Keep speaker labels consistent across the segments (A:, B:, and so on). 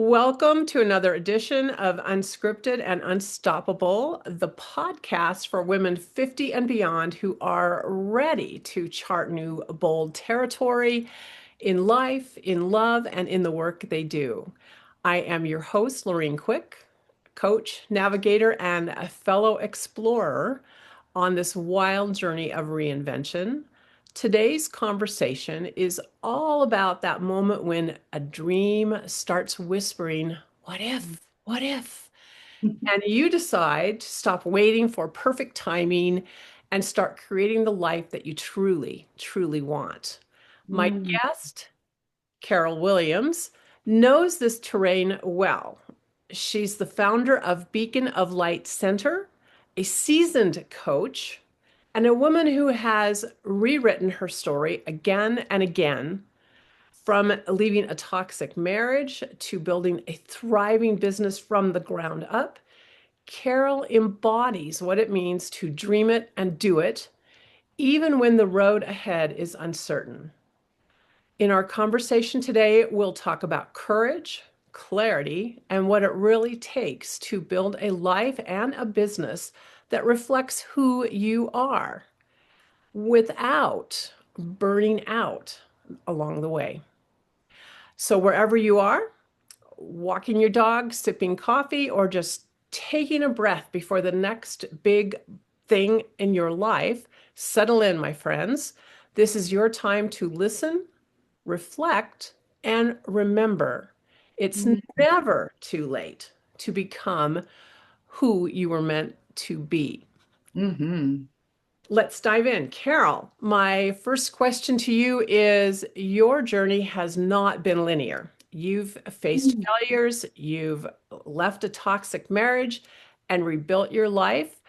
A: Welcome to another edition of Unscripted and Unstoppable, the podcast for women 50 and beyond who are ready to chart new, bold territory in life, in love, and in the work they do. I am your host, Laureen Quick, coach, navigator, and a fellow explorer on this wild journey of reinvention. Today's conversation is all about that moment when a dream starts whispering, "What if? What if?" And you decide to stop waiting for perfect timing and start creating the life that you truly, truly want. My
B: Mm,
A: guest, Carol Williams, knows this terrain well. She's the founder of Beacon of Light Center, a seasoned coach, and a woman who has rewritten her story again and again, from leaving a toxic marriage to building a thriving business from the ground up. Carol embodies what it means to dream it and do it, even when the road ahead is uncertain. In our conversation today, we'll talk about courage, clarity, and what it really takes to build a life and a business that reflects who you are without burning out along the way. So, wherever you are, walking your dog, sipping coffee, or just taking a breath before the next big thing in your life, settle in, my friends. This is your time to listen, reflect, and remember. It's
B: mm,
A: never too late to become who you were meant to be.
B: mhm.
A: Let's dive in. Carol, my first question to you is your journey has not been linear. You've faced
B: Mm.
A: failures, you've left a toxic marriage and rebuilt your life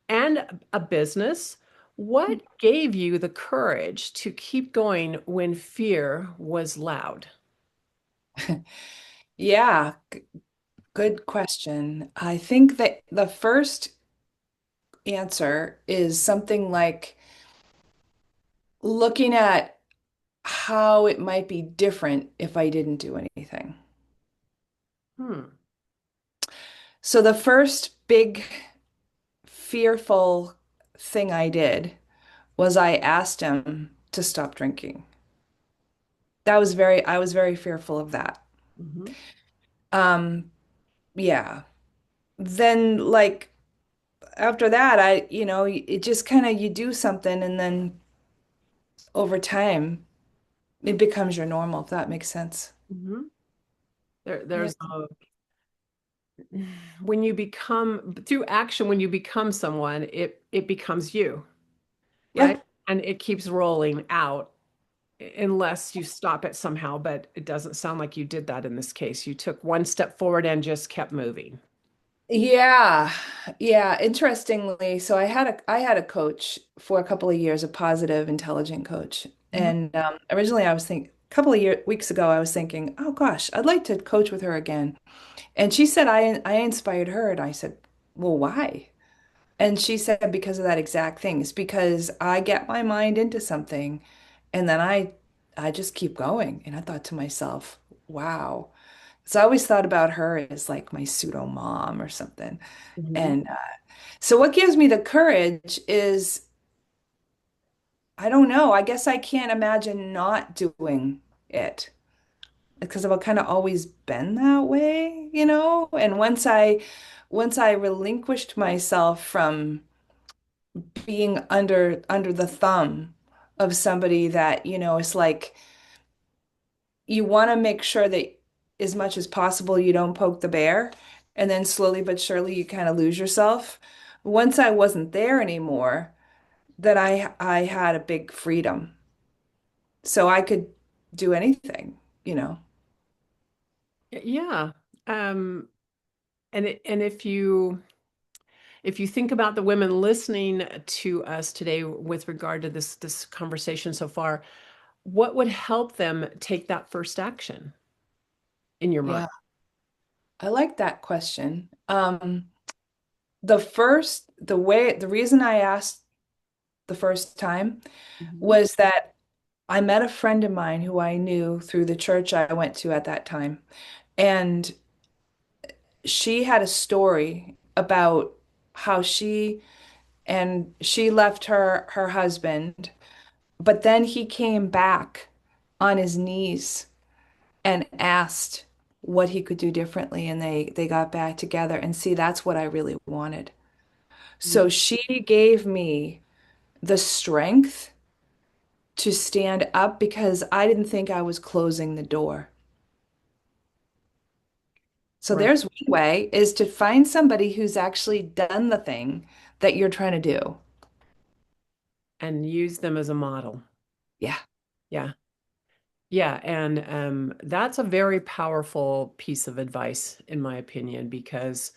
A: and a business. What gave you the courage to keep going when fear was loud?
B: Yeah, good question. I think that the first answer is something like looking at how it might be different if I didn't do anything.
A: Hmm.
B: So the first big fearful thing I did was I asked him to stop drinking. I was very fearful of that.
A: Mhm.
B: Um, yeah. Then like after that, it just kind of you do something and then over time it becomes your normal, if that makes sense.
A: Mhm.
B: Yeah.
A: There's when you become through action, when you become someone, it becomes you,
B: Yeah.
A: right? And it keeps rolling out unless you stop it somehow. But it doesn't sound like you did that in this case. You took one step forward and just kept moving.
B: Yeah. Yeah. Interestingly, so I had a coach for a couple of years, a positive, intelligent coach.
A: Mhm.
B: And originally I was thinking a couple of weeks ago, I was thinking, oh gosh, I'd like to coach with her again. And she said I inspired her. And I said, well, why? And she said, because of that exact thing. It's because I get my mind into something and then I just keep going. And I thought to myself, wow. So I always thought about her as like my pseudo mom or something.
A: Mhm.
B: And so what gives me the courage is, I don't know, I guess I can't imagine not doing it because I've kind of always been that way, you know? And once I relinquished myself from being under the thumb of somebody that, it's like you want to make sure that as much as possible you don't poke the bear, and then slowly but surely you kind of lose yourself. Once I wasn't there anymore, that I had a big freedom. So I could do anything, you know.
A: Yeah. Um, and if you think about the women listening to us today with regard to this conversation so far, what would help them take that first action in your mind?
B: Yeah, I like that question. The reason I asked the first time
A: Mhm.
B: was that I met a friend of mine who I knew through the church I went to at that time. And she had a story about how she left her husband, but then he came back on his knees and asked what he could do differently, and they got back together. And see, that's what I really wanted. So she gave me the strength to stand up because I didn't think I was closing the door. So
A: Right.
B: there's one way is to find somebody who's actually done the thing that you're trying to do.
A: And use them as a model.
B: Yeah.
A: Yeah. Yeah, and that's a very powerful piece of advice, in my opinion, because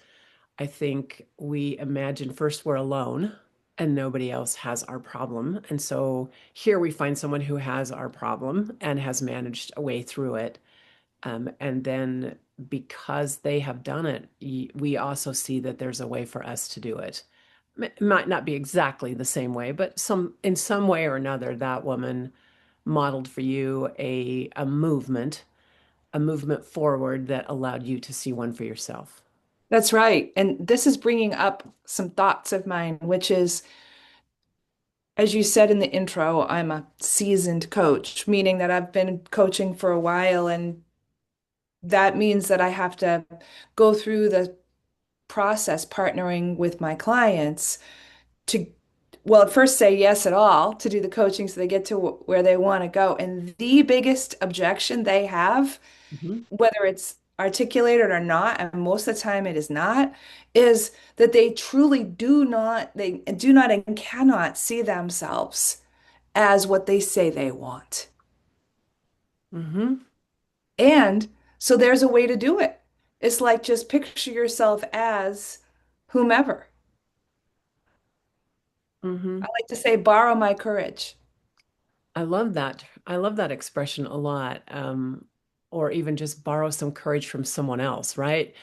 A: I think we imagine first we're alone and nobody else has our problem. And so here we find someone who has our problem and has managed a way through it. And then because they have done it, we also see that there's a way for us to do it. It might not be exactly the same way, but in some way or another, that woman modeled for you a movement forward that allowed you to see one for yourself.
B: That's right. And this is bringing up some thoughts of mine, which is, as you said in the intro, I'm a seasoned coach, meaning that I've been coaching for a while. And that means that I have to go through the process partnering with my clients to, well, at first say yes at all to do the coaching so they get to where they want to go. And the biggest objection they have,
A: Mhm.
B: whether it's articulated or not, and most of the time it is not, is that they truly do not and cannot see themselves as what they say they want.
A: Mhm.
B: And so there's a way to do it. It's like just picture yourself as whomever. I
A: Mhm.
B: like to say, borrow my courage.
A: I love that. I love that expression a lot. Or even just borrow some courage from someone else, right?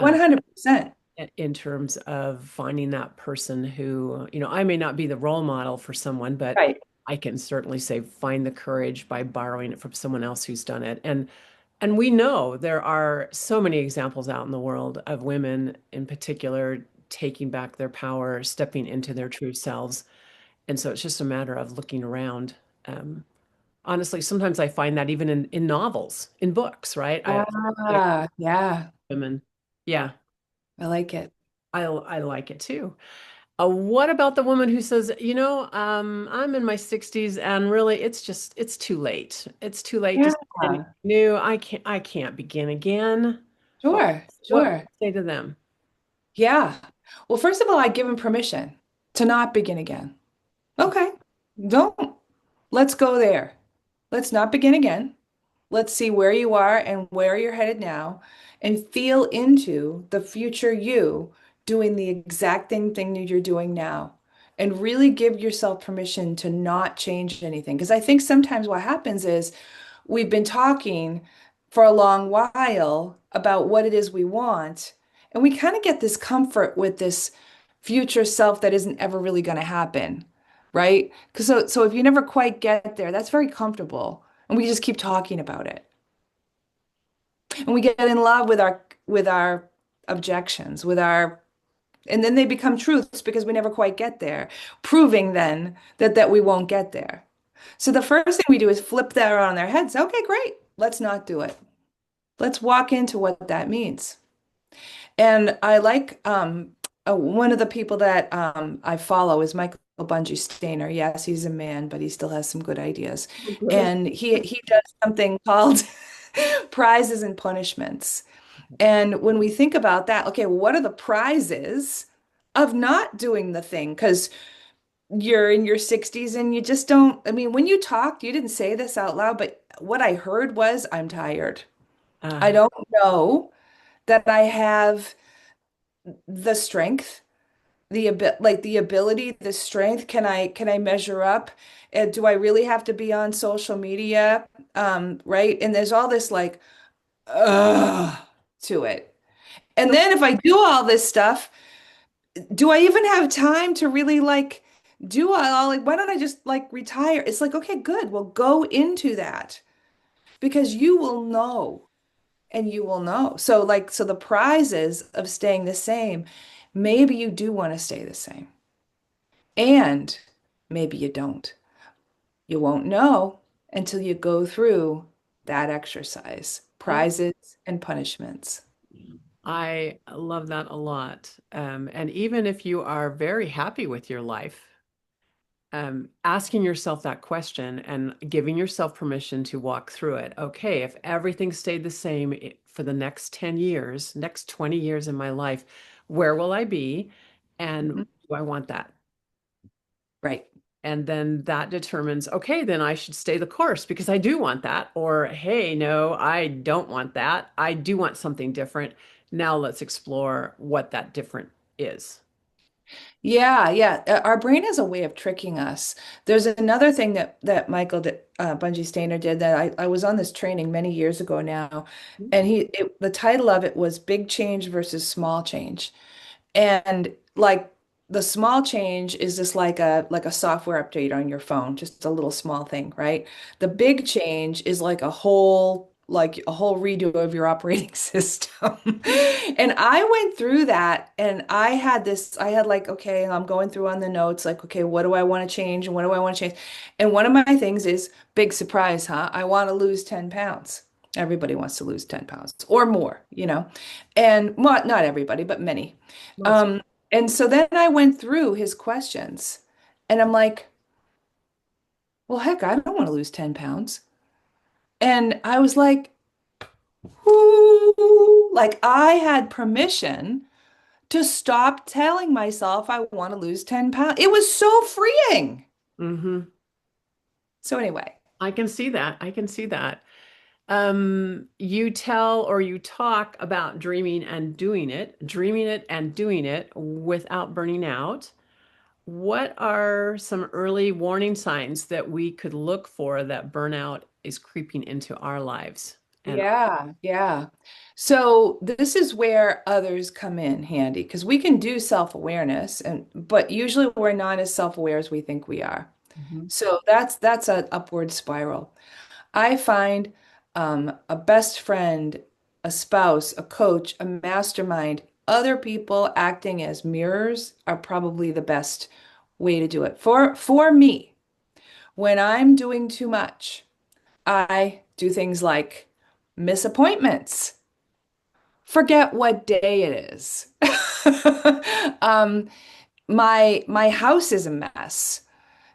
A: Uh,
B: 100%.
A: in terms of finding that person who, I may not be the role model for someone, but
B: Right.
A: I can certainly say find the courage by borrowing it from someone else who's done it. And we know there are so many examples out in the world of women in particular taking back their power, stepping into their true selves. And so it's just a matter of looking around. Um, Honestly, sometimes I find that even in novels, in books, right?
B: Yeah,
A: Women. Yeah,
B: I like it.
A: I like it too. What about the woman who says, I'm in my 60s and really it's too late. It's too late to
B: Yeah,
A: start anything new. I can't begin again. What
B: sure,
A: what would
B: sure.
A: you say to them?
B: Yeah. Well, first of all, I give him permission to not begin again. Okay, don't. Let's go there. Let's not begin again. Let's see where you are and where you're headed now and feel into the future you doing the exact same thing that you're doing now. And really give yourself permission to not change anything. Because I think sometimes what happens is we've been talking for a long while about what it is we want, and we kind of get this comfort with this future self that isn't ever really going to happen, right? Because so if you never quite get there, that's very comfortable, and we just keep talking about it, and we get in love with our objections, with our and then they become truths because we never quite get there, proving then that we won't get there. So the first thing we do is flip that around on their heads. Okay, great. Let's not do it. Let's walk into what that means. And I like one of the people that I follow is Michael Bungee Stainer. Yes, he's a man, but he still has some good ideas.
A: Good.
B: And he does something called prizes and punishments. And when we think about that, okay, what are the prizes of not doing the thing? Because you're in your 60s and you just don't, I mean, when you talked, you didn't say this out loud, but what I heard was, I'm tired. I
A: Uh,
B: don't know that I have the strength, the ability, the strength. Can I measure up? And do I really have to be on social media? Right? And there's all this like, ugh, to it. And then if I do all this stuff, do I even have time to really like do all like why don't I just like retire? It's like, okay, good. Well, go into that because you will know. and you will know. So like, so the prizes of staying the same, maybe you do want to stay the same. And maybe you don't. You won't know until you go through that exercise,
A: Oh,
B: prizes and punishments.
A: I love that a lot. And even if you are very happy with your life, asking yourself that question and giving yourself permission to walk through it. Okay, if everything stayed the same for the next 10 years, next 20 years in my life, where will I be? And
B: Mhm.
A: do I want that?
B: Right.
A: And then that determines, okay, then I should stay the course because I do want that. Or, hey, no, I don't want that. I do want something different. Now let's explore what that different is.
B: Yeah, yeah. Our brain has a way of tricking us. There's another thing that Michael Bungee Stainer did that I was on this training many years ago now, and the title of it was Big Change versus Small Change. And like the small change is just like a software update on your phone, just a little small thing, right? The big change is like a whole redo of your operating system. And I went through that and I had like, okay, I'm going through on the notes, like, okay, what do I want to change and what do I want to change? And one of my things is big surprise, huh? I want to lose 10 pounds. Everybody wants to lose 10 pounds or more, you know? And well, not everybody, but many.
A: Lots.
B: Um, and so then I went through his questions and I'm like, well, heck, I don't want to lose 10 pounds. And I was like, whoo, like I had permission to stop telling myself I want to lose 10 pounds. It was so freeing.
A: Mm-hmm.
B: So anyway,
A: I can see that. I can see that. You tell or you talk about dreaming it and doing it without burning out. What are some early warning signs that we could look for that burnout is creeping into our lives? And
B: yeah, yeah. So this is where others come in handy because we can do self-awareness and but usually we're not as self-aware as we think we are.
A: Mhm.
B: So that's an upward spiral. I find a best friend, a spouse, a coach, a mastermind, other people acting as mirrors are probably the best way to do it. For me, when I'm doing too much, I do things like miss appointments, forget what day it is. Um, my house is a mess.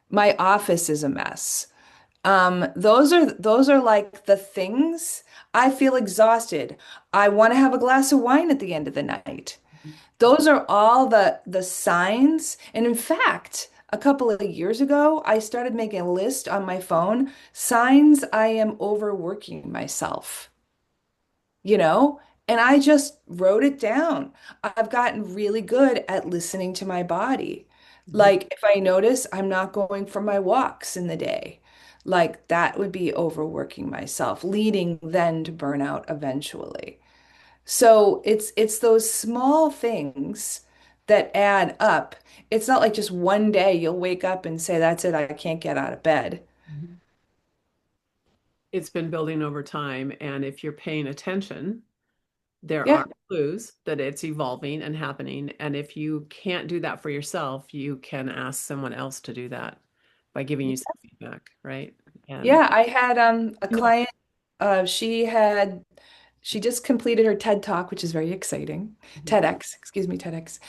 B: My office is a mess. Those are like the things I feel exhausted. I want to have a glass of wine at the end of the night. Those are all the signs. And in fact, a couple of years ago, I started making a list on my phone, signs I am overworking myself, you know? And I just wrote it down. I've gotten really good at listening to my body.
A: Mhm.
B: Like if I notice I'm not going for my walks in the day, like that would be overworking myself, leading then to burnout eventually. So it's those small things that add up. It's not like just one day you'll wake up and say, that's it, I can't get out of bed.
A: Mhm. It's been building over time, and if you're paying attention, there
B: Yeah,
A: are clues that it's evolving and happening. And if you can't do that for yourself, you can ask someone else to do that by giving you some feedback, right? And
B: yeah. I had a client, she just completed her TED Talk, which is very exciting.
A: Mhm.
B: TEDx, excuse me, TEDx.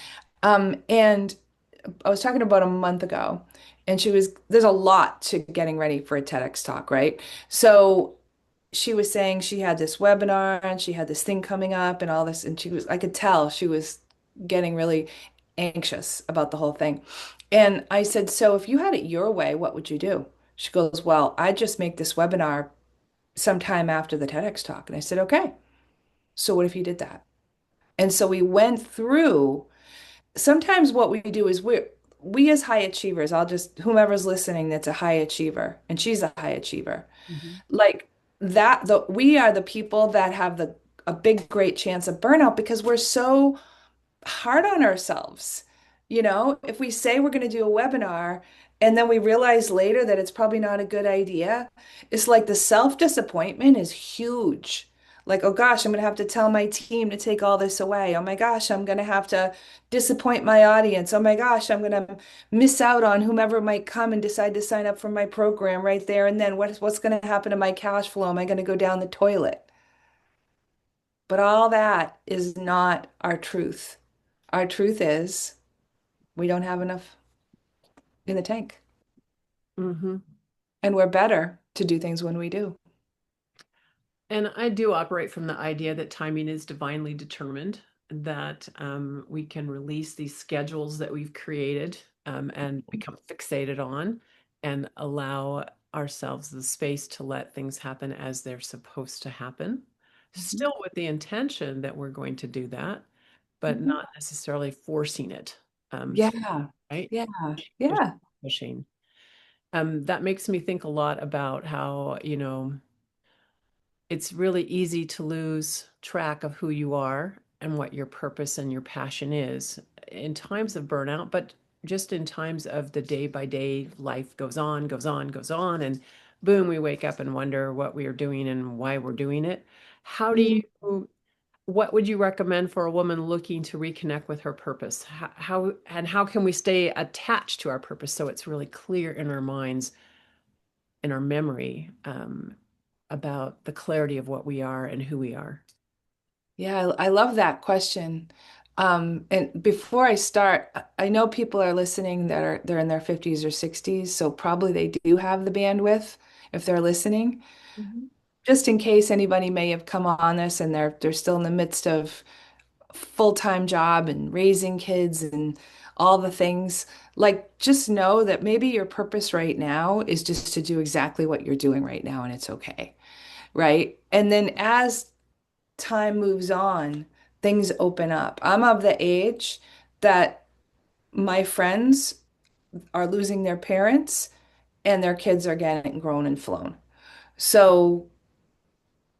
B: And I was talking about a month ago, and there's a lot to getting ready for a TEDx talk, right? So she was saying she had this webinar and she had this thing coming up and all this, and I could tell she was getting really anxious about the whole thing. And I said, so if you had it your way, what would you do? She goes, well, I'd just make this webinar sometime after the TEDx talk. And I said, okay, so what if you did that? And so we went through, sometimes what we do is we as high achievers, whomever's listening that's a high achiever, and she's a high achiever,
A: Mhm.
B: like we are the people that have the a big great chance of burnout because we're so hard on ourselves. You know, if we say we're going to do a webinar and then we realize later that it's probably not a good idea, it's like the self-disappointment is huge. Like, oh gosh, I'm going to have to tell my team to take all this away. Oh my gosh, I'm going to have to disappoint my audience. Oh my gosh, I'm going to miss out on whomever might come and decide to sign up for my program right there. And then what's going to happen to my cash flow? Am I going to go down the toilet? But all that is not our truth. Our truth is we don't have enough in the tank.
A: Hmm.
B: And we're better to do things when we do.
A: And I do operate from the idea that timing is divinely determined, that we can release these schedules that we've created and become fixated on and allow ourselves the space to let things happen as they're supposed to happen,
B: Mhm.
A: still with the intention that we're going to do that, but
B: Mhm.
A: not necessarily forcing it through,
B: Yeah.
A: right?
B: Yeah.
A: Pushing,
B: Yeah.
A: pushing. That makes me think a lot about how, it's really easy to lose track of who you are and what your purpose and your passion is in times of burnout, but just in times of the day by day life goes on, goes on, goes on, and boom, we wake up and wonder what we are doing and why we're doing it. How do
B: Mm.
A: you, what would you recommend for a woman looking to reconnect with her purpose? How can we stay attached to our purpose so it's really clear in our minds, in our memory, about the clarity of what we are and who we are?
B: Yeah, I love that question. And before I start, I know people are listening that they're in their 50s or 60s, so probably they do have the bandwidth if they're listening.
A: Mhm.
B: Just in case anybody may have come on this and they're still in the midst of full-time job and raising kids and all the things, like just know that maybe your purpose right now is just to do exactly what you're doing right now and it's okay, right? And then as time moves on, things open up. I'm of the age that my friends are losing their parents and their kids are getting grown and flown. So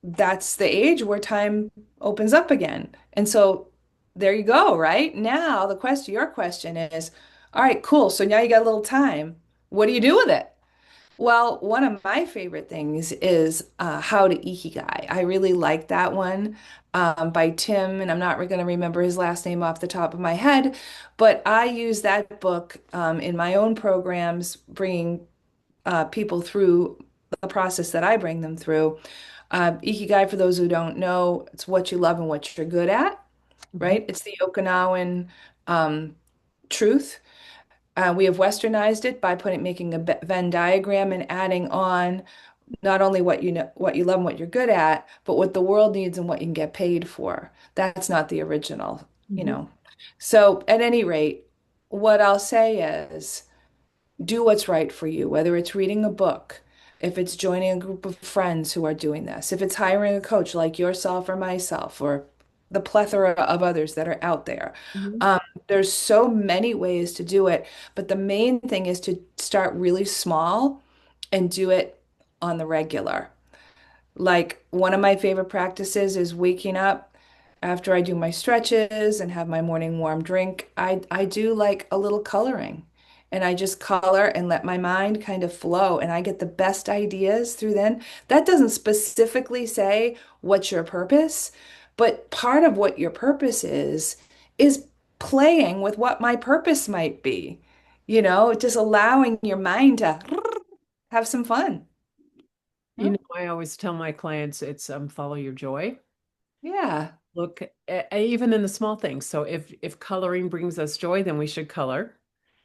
B: that's the age where time opens up again. And so there you go, right? Now your question is, all right, cool. So now you got a little time. What do you do with it? Well, one of my favorite things is How to Ikigai. I really like that one by Tim, and I'm not going to remember his last name off the top of my head, but I use that book in my own programs, bringing people through the process that I bring them through. Ikigai, for those who don't know, it's what you love and what you're good at,
A: Mhm.
B: right? It's the Okinawan um, truth. We have westernized it by making a Venn diagram and adding on not only what you know, what you love and what you're good at, but what the world needs and what you can get paid for. That's not the original, you
A: Mhm.
B: know. So at any rate, what I'll say is do what's right for you, whether it's reading a book, if it's joining a group of friends who are doing this, if it's hiring a coach like yourself or myself or the plethora of others that are out there.
A: Mhm.
B: Um, there's so many ways to do it, but the main thing is to start really small and do it on the regular. Like one of my favorite practices is waking up after I do my stretches and have my morning warm drink. I do like a little coloring and I just color and let my mind kind of flow and I get the best ideas through then. That doesn't specifically say what's your purpose, but part of what your purpose is playing with what my purpose might be. You know, just allowing your mind to have some fun.
A: I always tell my clients it's follow your joy.
B: Yeah,
A: Look, even in the small things. So if coloring brings us joy, then we should color.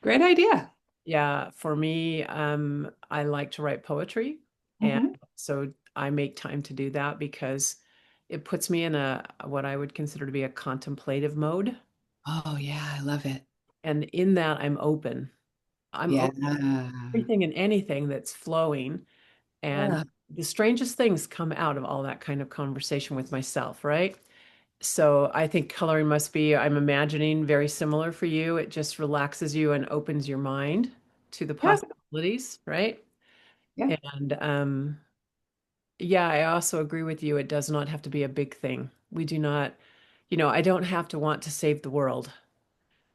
B: great idea.
A: Yeah, for me, I like to write poetry, and
B: Hmm.
A: so I make time to do that because it puts me in a what I would consider to be a contemplative mode.
B: Oh, yeah, I love it.
A: And in that, I'm open. I'm
B: Yeah.
A: open to everything and anything that's flowing. And
B: Yeah.
A: the strangest things come out of all that kind of conversation with myself, right? So I think coloring must be, I'm imagining, very similar for you. It just relaxes you and opens your mind to the
B: Yes.
A: possibilities, right?
B: Yeah.
A: And yeah, I also agree with you. It does not have to be a big thing. We do not, I don't have to want to save the world,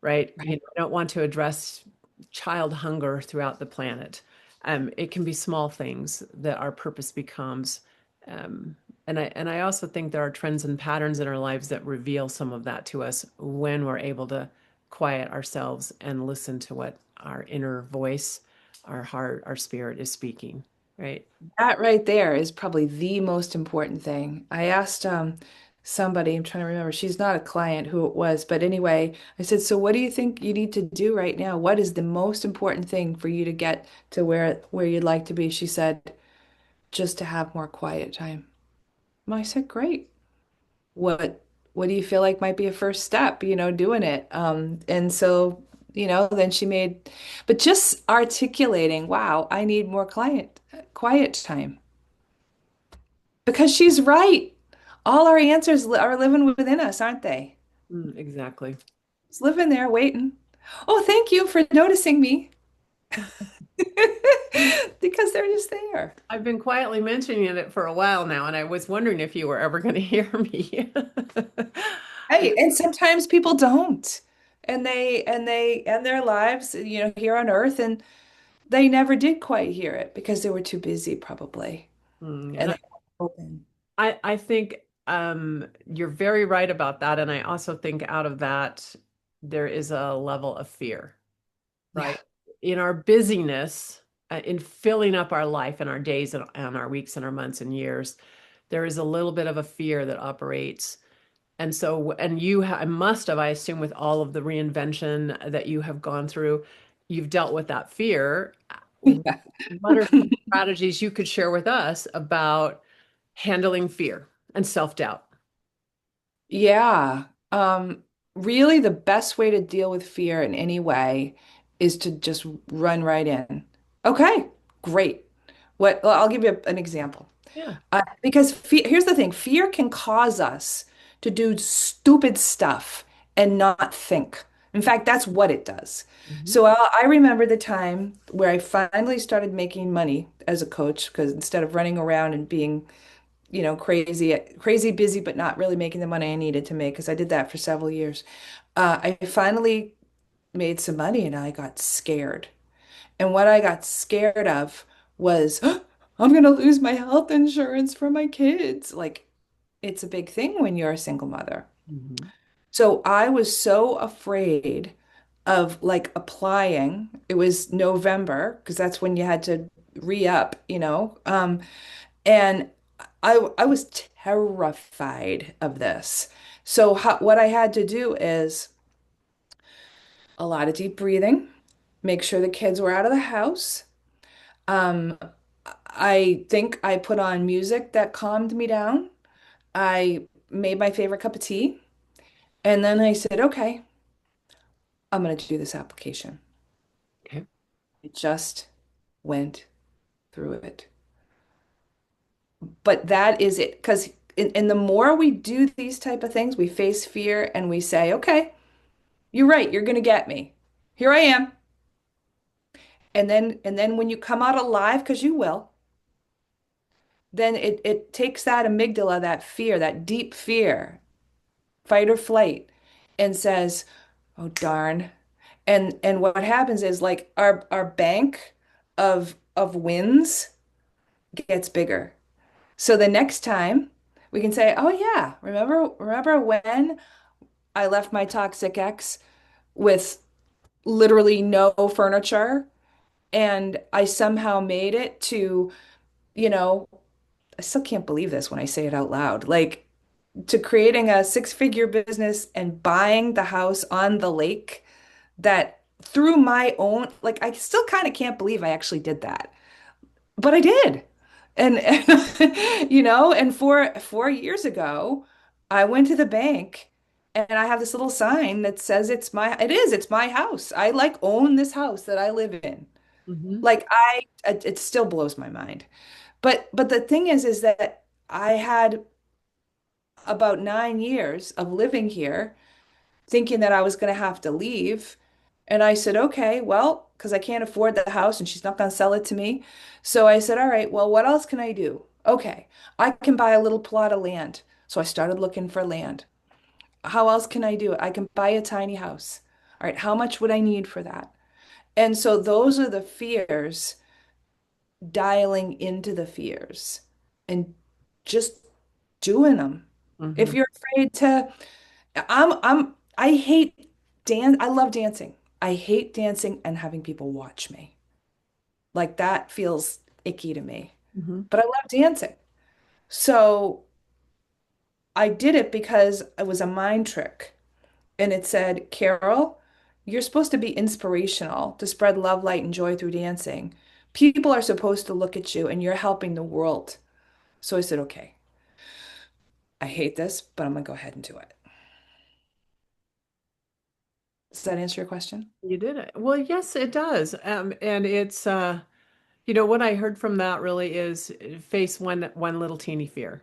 A: right?
B: Right.
A: I don't want to address child hunger throughout the planet. It can be small things that our purpose becomes. Um, And I also think there are trends and patterns in our lives that reveal some of that to us when we're able to quiet ourselves and listen to what our inner voice, our heart, our spirit is speaking, right?
B: That right there is probably the most important thing. I asked somebody, I'm trying to remember, she's not a client who it was, but anyway, I said, so what do you think you need to do right now? What is the most important thing for you to get to where you'd like to be? She said, just to have more quiet time. And I said, great. What do you feel like might be a first step, doing it? And so, then she made, but just articulating, wow, I need more quiet time. Because she's right. All our answers are living within us, aren't they?
A: Exactly.
B: It's living there waiting. Oh, thank you for noticing me. Because they're just there.
A: I've been quietly mentioning it for a while now, and I was wondering if you were ever going to hear me.
B: Right. And sometimes people don't. And they end their lives, here on earth, and they never did quite hear it because they were too busy, probably.
A: And
B: And they weren't open.
A: I think you're very right about that. And I also think out of that, there is a level of fear,
B: Yeah.
A: right? In our busyness, in filling up our life and our days and our weeks and our months and years, there is a little bit of a fear that operates. And so, and I must have, I assume, with all of the reinvention that you have gone through, you've dealt with that fear.
B: Yeah.
A: What are some strategies you could share with us about handling fear and self-doubt?
B: Yeah. Really, the best way to deal with fear in any way is to just run right in. Okay, great. Well, I'll give you an example.
A: Yeah.
B: Because here's the thing, fear can cause us to do stupid stuff and not think. In fact, that's what it does.
A: Mhm.
B: So I remember the time where I finally started making money as a coach because instead of running around and being crazy busy, but not really making the money I needed to make, because I did that for several years. I finally made some money and I got scared. And what I got scared of was, I'm going to lose my health insurance for my kids. Like, it's a big thing when you're a single mother.
A: Mhm.
B: So I was so afraid of like applying. It was November because that's when you had to re-up, and I was terrified of this. So what I had to do is a lot of deep breathing, make sure the kids were out of the house. Um, I think I put on music that calmed me down. I made my favorite cup of tea, and then I said, okay, I'm going to do this application.
A: Okay.
B: I just went through it. But that is it. Because in the more we do these type of things, we face fear and we say, okay, you're right, you're going to get me. Here I am. And then when you come out alive, because you will, then it takes that amygdala, that fear, that deep fear, fight or flight, and says, oh darn. And what happens is like our bank of wins gets bigger. So the next time we can say, "Oh yeah, remember when I left my toxic ex with literally no furniture and I somehow made it to, you know, I still can't believe this when I say it out loud. Like to creating a six-figure business and buying the house on the lake that through my own, like I still kind of can't believe I actually did that. But I did. And and 4 years ago, I went to the bank and I have this little sign that says it's my house. I like own this house that I live in.
A: Mhm.
B: Like it still blows my mind. But the thing is that I had about 9 years of living here thinking that I was going to have to leave. And I said, okay, well, because I can't afford the house and she's not going to sell it to me. So I said, all right, well, what else can I do? Okay, I can buy a little plot of land. So I started looking for land. How else can I do it? I can buy a tiny house. All right, how much would I need for that? And so those are the fears, dialing into the fears and just doing them. If
A: Hmm.
B: you're afraid to, I hate dance. I love dancing. I hate dancing and having people watch me. Like that feels icky to me.
A: Hmm.
B: But I love dancing. So I did it because it was a mind trick. And it said, Carol, you're supposed to be inspirational to spread love, light, and joy through dancing. People are supposed to look at you and you're helping the world. So I said, okay, I hate this, but I'm gonna go ahead and do it. Does that answer your question?
A: You did it. Well, yes, it does. And it's what I heard from that really is face one little teeny fear.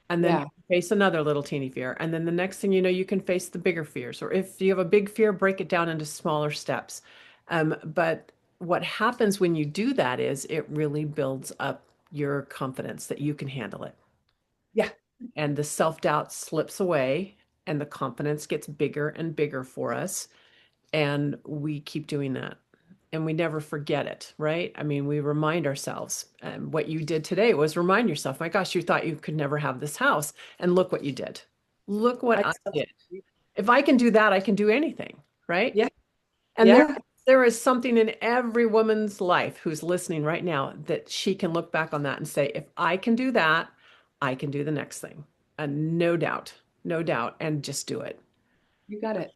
A: And then you
B: Yeah,
A: face another little teeny fear. And then the next thing you know, you can face the bigger fears. Or if you have a big fear, break it down into smaller steps. But what happens when you do that is it really builds up your confidence that you can handle it.
B: yeah,
A: And the self-doubt slips away and the confidence gets bigger and bigger for us. And we keep doing that. And we never forget it, right? I mean, we remind ourselves. And what you did today was remind yourself, my gosh, you thought you could never have this house. And look what you did. Look what
B: I
A: I
B: still,
A: did. If I can do that, I can do anything, right?
B: yeah,
A: And
B: yeah,
A: there is something in every woman's life who's listening right now that she can look back on that and say, if I can do that, I can do the next thing. And no doubt, no doubt, and just do it.
B: you got it.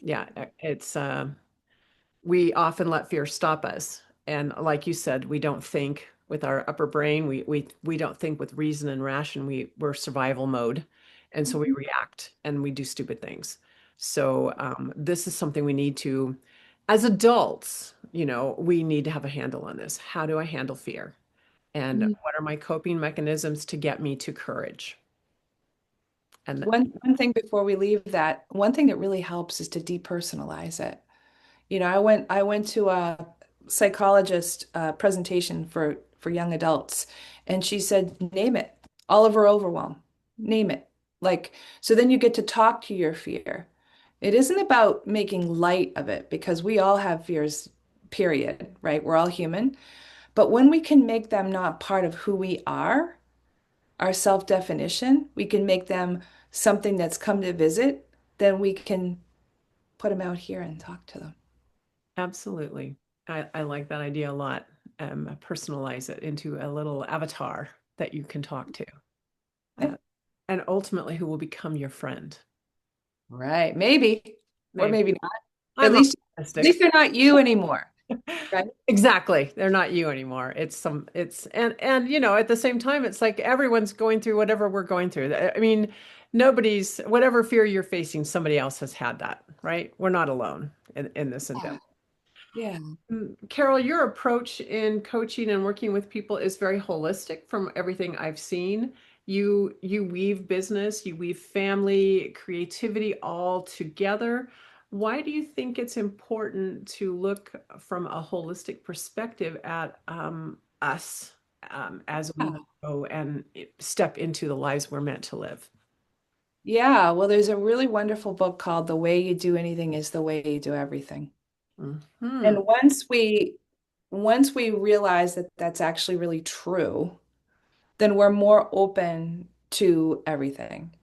A: Yeah, it's we often let fear stop us. And like you said, we don't think with our upper brain. We don't think with reason and ration. We're survival mode. And so we
B: Mhm.
A: react and we do stupid things. So this is something we need to, as adults, we need to have a handle on this. How do I handle fear? And
B: Mhm.
A: what are my coping mechanisms to get me to courage? And
B: One thing before we leave that, one thing that really helps is to depersonalize it. I went to a psychologist presentation for young adults, and she said, name it, all of her overwhelm, name it. Like, so then you get to talk to your fear. It isn't about making light of it because we all have fears, period, right? We're all human. But when we can make them not part of who we are, our self-definition, we can make them something that's come to visit, then we can put them out here and talk to them.
A: absolutely. I like that idea a lot. Personalize it into a little avatar that you can talk to.
B: Yeah.
A: Uh, and ultimately who will become your friend.
B: Right. Maybe, or
A: Maybe.
B: maybe not. At
A: I'm
B: least
A: optimistic.
B: they're not you anymore, right?
A: Exactly. They're not you anymore. It's and at the same time it's like everyone's going through whatever we're going through. I mean, nobody's whatever fear you're facing, somebody else has had that, right? We're not alone in this endeavor.
B: Yeah. Yeah.
A: Carol, your approach in coaching and working with people is very holistic from everything I've seen. You weave business, you weave family, creativity all together. Why do you think it's important to look from a holistic perspective at us as we
B: Yeah.
A: go and step into the lives we're meant to live?
B: Yeah. Well, there's a really wonderful book called The Way You Do Anything is the Way You Do Everything.
A: Hmm.
B: And once we realize that that's actually really true, then we're more open to everything.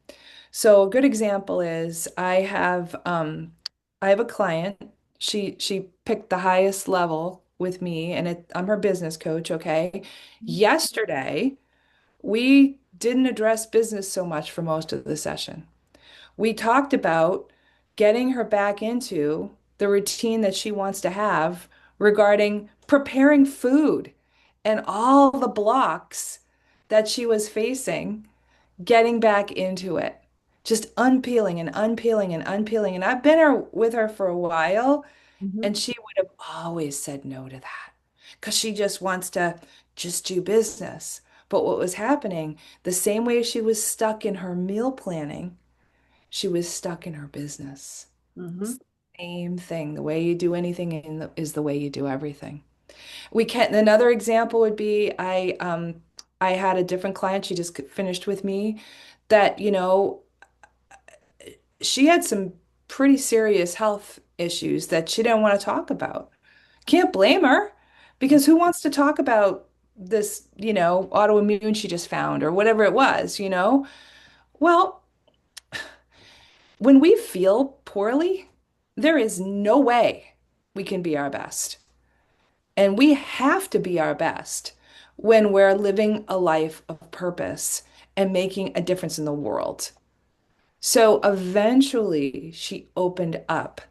B: So a good example is I have a client. She picked the highest level with me and I'm her business coach, okay? Yesterday, we didn't address business so much for most of the session. We talked about getting her back into the routine that she wants to have regarding preparing food and all the blocks that she was facing getting back into it, just unpeeling and unpeeling and unpeeling. And I've been with her for a while,
A: Mhm.
B: and she would have always said no to that because she just wants to just do business. But what was happening, the same way she was stuck in her meal planning, she was stuck in her business.
A: Mhm.
B: Same thing. The way you do anything is the way you do everything. We can, another example would be I had a different client, she just finished with me that, she had some pretty serious health issues that she didn't want to talk about. Can't blame her because who wants to talk about, this, autoimmune she just found or whatever it was. Well, when we feel poorly, there is no way we can be our best. And we have to be our best when we're living a life of purpose and making a difference in the world. So eventually she opened up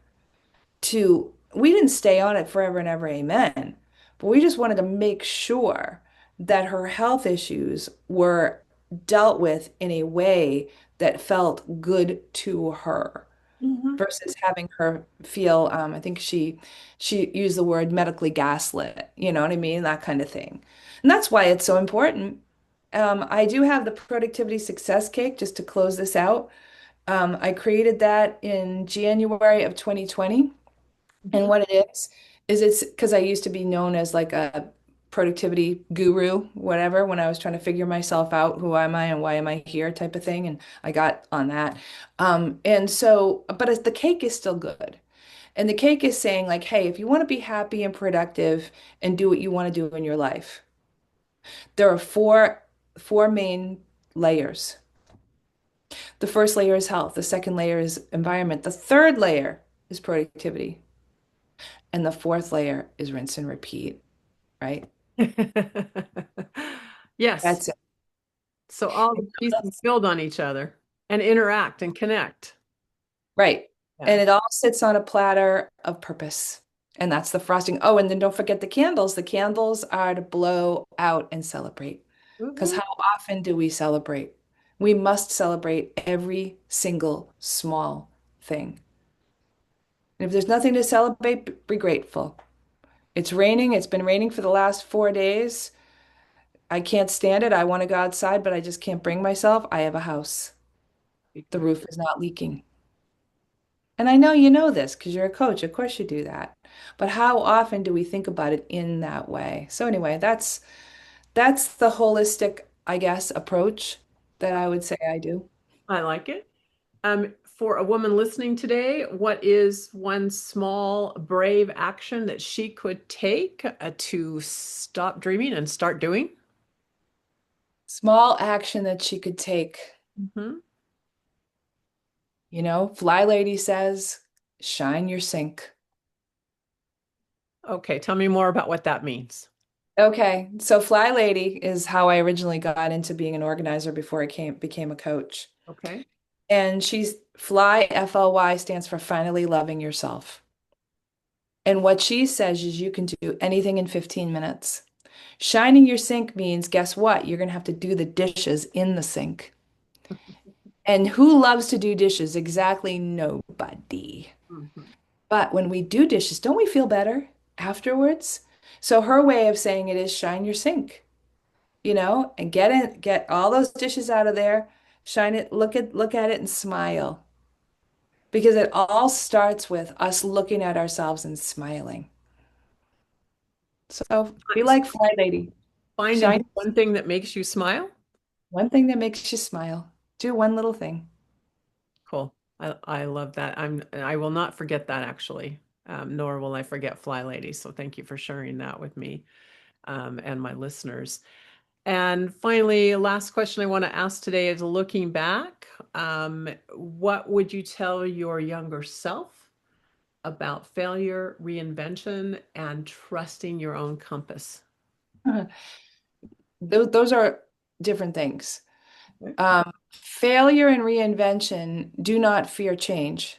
B: we didn't stay on it forever and ever, amen, but we just wanted to make sure that her health issues were dealt with in a way that felt good to her
A: Mhm.
B: versus having her feel, I think she used the word medically gaslit, you know what I mean? That kind of thing. And that's why it's so important. I do have the productivity success cake just to close this out. I created that in January of 2020. And
A: Mhm.
B: what it is it's because I used to be known as like a productivity guru, whatever, when I was trying to figure myself out, who am I and why am I here type of thing. And I got on that. But the cake is still good. And the cake is saying like, hey, if you want to be happy and productive and do what you want to do in your life, there are four main layers. The first layer is health. The second layer is environment. The third layer is productivity. And the fourth layer is rinse and repeat, right?
A: Yes.
B: That's it.
A: So all the pieces build on each other and interact and connect.
B: Right.
A: Yeah.
B: And it all sits on a platter of purpose. And that's the frosting. Oh, and then don't forget the candles. The candles are to blow out and celebrate. Because
A: Woo-hoo.
B: how often do we celebrate? We must celebrate every single small thing. And if there's nothing to celebrate, be grateful. It's raining. It's been raining for the last 4 days. I can't stand it. I want to go outside, but I just can't bring myself. I have a house.
A: Be
B: The
A: grateful.
B: roof is not leaking. And I know you know this because you're a coach. Of course you do that. But how often do we think about it in that way? So anyway, that's the holistic, I guess, approach that I would say I do.
A: I like it. For a woman listening today, what is one small, brave action that she could take to stop dreaming and start doing?
B: Small action that she could take.
A: Hmm.
B: Fly Lady says, shine your sink.
A: Okay, tell me more about what that means.
B: Okay, so Fly Lady is how I originally got into being an organizer before I became a coach.
A: Okay.
B: And she's Fly, FLY stands for finally loving yourself. And what she says is you can do anything in 15 minutes. Shining your sink means, guess what? You're going to have to do the dishes in the sink. And who loves to do dishes? Exactly nobody.
A: Mhm.
B: But when we do dishes, don't we feel better afterwards? So her way of saying it is shine your sink, and get all those dishes out of there, shine it, look at it and smile. Because it all starts with us looking at ourselves and smiling. So be
A: So
B: like Fly Lady.
A: find and
B: Shine
A: do one thing that makes you smile.
B: one thing that makes you smile. Do one little thing.
A: Cool. I love that. I will not forget that actually, nor will I forget Fly Lady. So thank you for sharing that with me, and my listeners. And finally, last question I want to ask today is looking back, what would you tell your younger self about failure, reinvention, and trusting your own compass?
B: Those are different things.
A: Okay.
B: Failure and reinvention, do not fear change.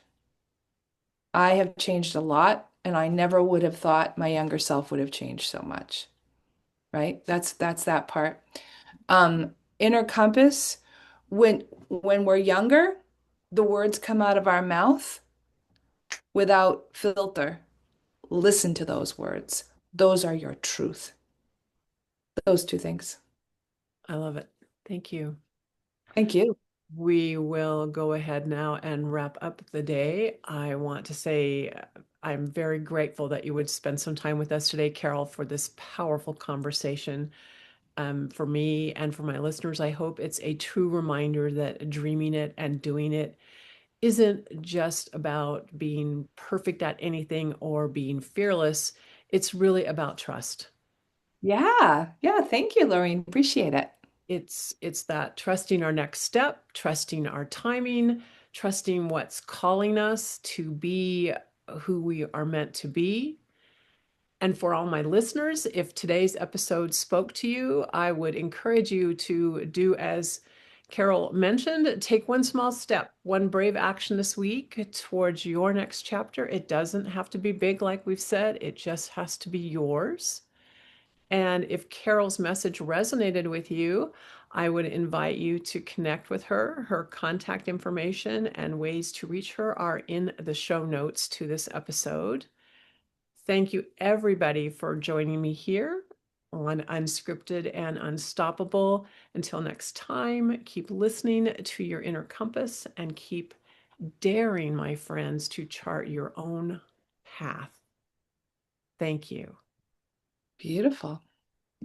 B: I have changed a lot, and I never would have thought my younger self would have changed so much, right? That's that part. Inner compass, when we're younger, the words come out of our mouth without filter. Listen to those words. Those are your truth. Those two things.
A: I love it. Thank you.
B: Thank you.
A: We will go ahead now and wrap up the day. I want to say I'm very grateful that you would spend some time with us today, Carol, for this powerful conversation. For me and for my listeners, I hope it's a true reminder that dreaming it and doing it isn't just about being perfect at anything or being fearless. It's really about trust.
B: Yeah. Yeah. Thank you, Laureen. Appreciate it.
A: It's that trusting our next step, trusting our timing, trusting what's calling us to be who we are meant to be. And for all my listeners, if today's episode spoke to you, I would encourage you to do as Carol mentioned, take one small step, one brave action this week towards your next chapter. It doesn't have to be big, like we've said, it just has to be yours. And if Carol's message resonated with you, I would invite you to connect with her. Her contact information and ways to reach her are in the show notes to this episode. Thank you, everybody, for joining me here on Unscripted and Unstoppable. Until next time, keep listening to your inner compass and keep daring, my friends, to chart your own path. Thank you.
B: Beautiful.